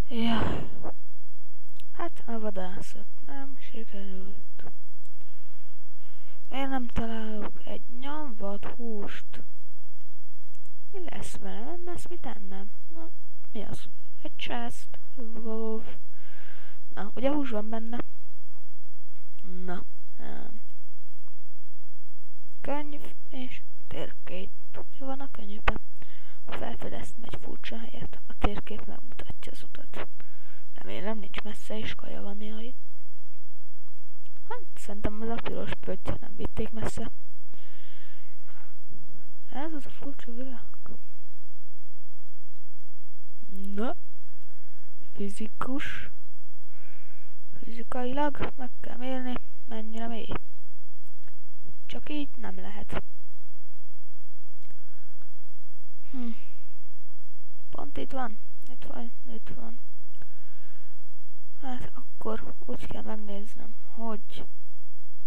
Ja, hát a vadászat nem sikerült. Én nem találok egy nyomvat húst. Mi lesz vele? Nem lesz mit ennem. Na, mi az? Egy chest. Wow. Na, ugye hús van benne? Na, könyv és térkép. Mi van a könyvben? Felfedeztem egy furcsa helyet. A térkép megmutatja az utat. Remélem nincs messze és kaja van néha itt. Hát szerintem az a piros pötty nem vitték messze. Ez az a furcsa világ. Na, fizikus. Fizikailag meg kell mérni, mennyire mély. Csak így nem lehet. Pont itt van. Itt van. Hát akkor úgy kell megnéznem, hogy